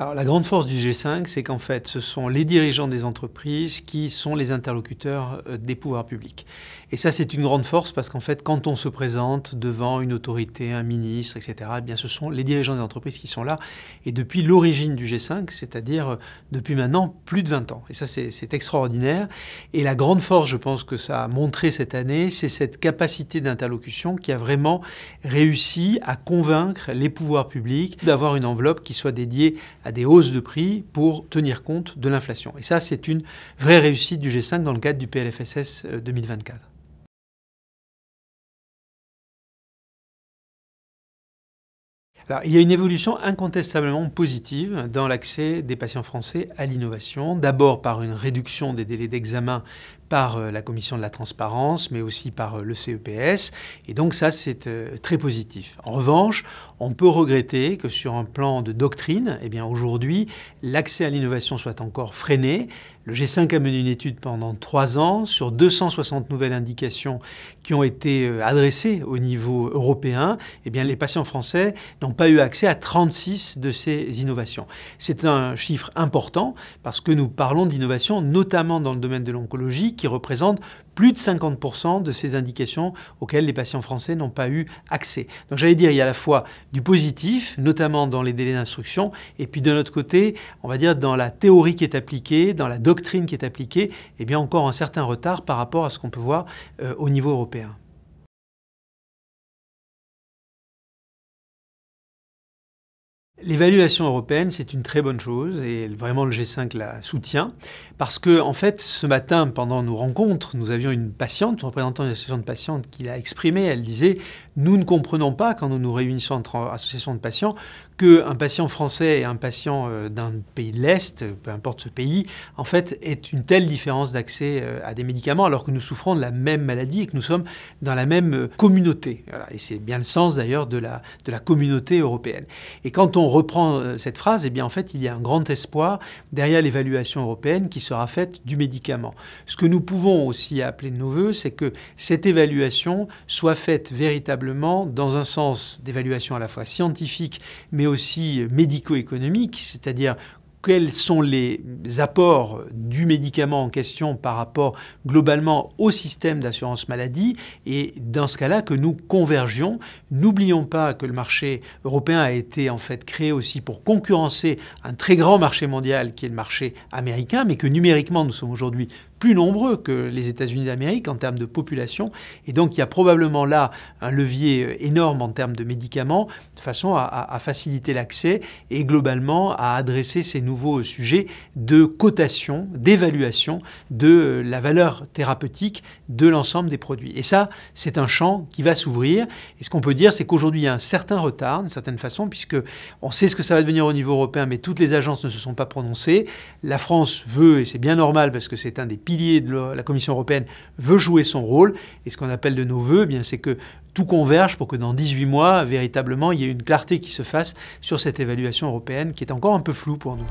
Alors, la grande force du G5, c'est qu'en fait, ce sont les dirigeants des entreprises qui sont les interlocuteurs des pouvoirs publics. Et ça, c'est une grande force parce qu'en fait, quand on se présente devant une autorité, un ministre, etc., eh bien, ce sont les dirigeants des entreprises qui sont là. Et depuis l'origine du G5, c'est-à-dire depuis maintenant plus de 20 ans. Et ça, c'est extraordinaire. Et la grande force, je pense que ça a montré cette année, c'est cette capacité d'interlocution qui a vraiment réussi à convaincre les pouvoirs publics d'avoir une enveloppe qui soit dédiée à des hausses de prix pour tenir compte de l'inflation. Et ça, c'est une vraie réussite du G5 dans le cadre du PLFSS 2024. Alors, il y a une évolution incontestablement positive dans l'accès des patients français à l'innovation. D'abord par une réduction des délais d'examen par la Commission de la transparence, mais aussi par le CEPS. Et donc ça, c'est très positif. En revanche, on peut regretter que sur un plan de doctrine, eh bien aujourd'hui, l'accès à l'innovation soit encore freiné. Le G5 a mené une étude pendant 3 ans sur 260 nouvelles indications qui ont été adressées au niveau européen. Eh bien, les patients français n'ont pas eu accès à 36 de ces innovations. C'est un chiffre important parce que nous parlons d'innovation notamment dans le domaine de l'oncologie qui représente plus de 50% de ces indications auxquelles les patients français n'ont pas eu accès. Donc j'allais dire, il y a à la fois du positif, notamment dans les délais d'instruction, et puis de notre côté, on va dire dans la théorie qui est appliquée, dans la doctrine qui est appliquée, eh bien encore un certain retard par rapport à ce qu'on peut voir au niveau européen. L'évaluation européenne, c'est une très bonne chose et vraiment le G5 la soutient parce que, en fait, ce matin, pendant nos rencontres, nous avions une patiente, représentant une association de patientes, qui l'a exprimé. Elle disait « Nous ne comprenons pas, quand nous nous réunissons entre associations de patients, qu'un patient français et un patient d'un pays de l'Est, peu importe ce pays, en fait, ait une telle différence d'accès à des médicaments alors que nous souffrons de la même maladie et que nous sommes dans la même communauté. » Voilà. Et c'est bien le sens d'ailleurs de la communauté européenne. Et quand on reprend cette phrase, eh bien en fait, il y a un grand espoir derrière l'évaluation européenne qui sera faite du médicament. Ce que nous pouvons aussi appeler de nos voeux, c'est que cette évaluation soit faite véritablement dans un sens d'évaluation à la fois scientifique, mais aussi médico-économique, c'est-à-dire quels sont les apports du médicament en question par rapport globalement au système d'assurance maladie et dans ce cas-là que nous convergions. N'oublions pas que le marché européen a été en fait créé aussi pour concurrencer un très grand marché mondial qui est le marché américain, mais que numériquement nous sommes aujourd'hui plus nombreux que les États-Unis d'Amérique en termes de population. Et donc, il y a probablement là un levier énorme en termes de médicaments, de façon à faciliter l'accès et globalement à adresser ces nouveaux sujets de cotation, d'évaluation de la valeur thérapeutique de l'ensemble des produits. Et ça, c'est un champ qui va s'ouvrir. Et ce qu'on peut dire, c'est qu'aujourd'hui, il y a un certain retard, d'une certaine façon, puisque on sait ce que ça va devenir au niveau européen, mais toutes les agences ne se sont pas prononcées. La France veut, et c'est bien normal parce que c'est un des pilier de la Commission européenne, veut jouer son rôle. Et ce qu'on appelle de nos vœux, eh bien, c'est que tout converge pour que dans 18 mois, véritablement, il y ait une clarté qui se fasse sur cette évaluation européenne qui est encore un peu floue pour nous.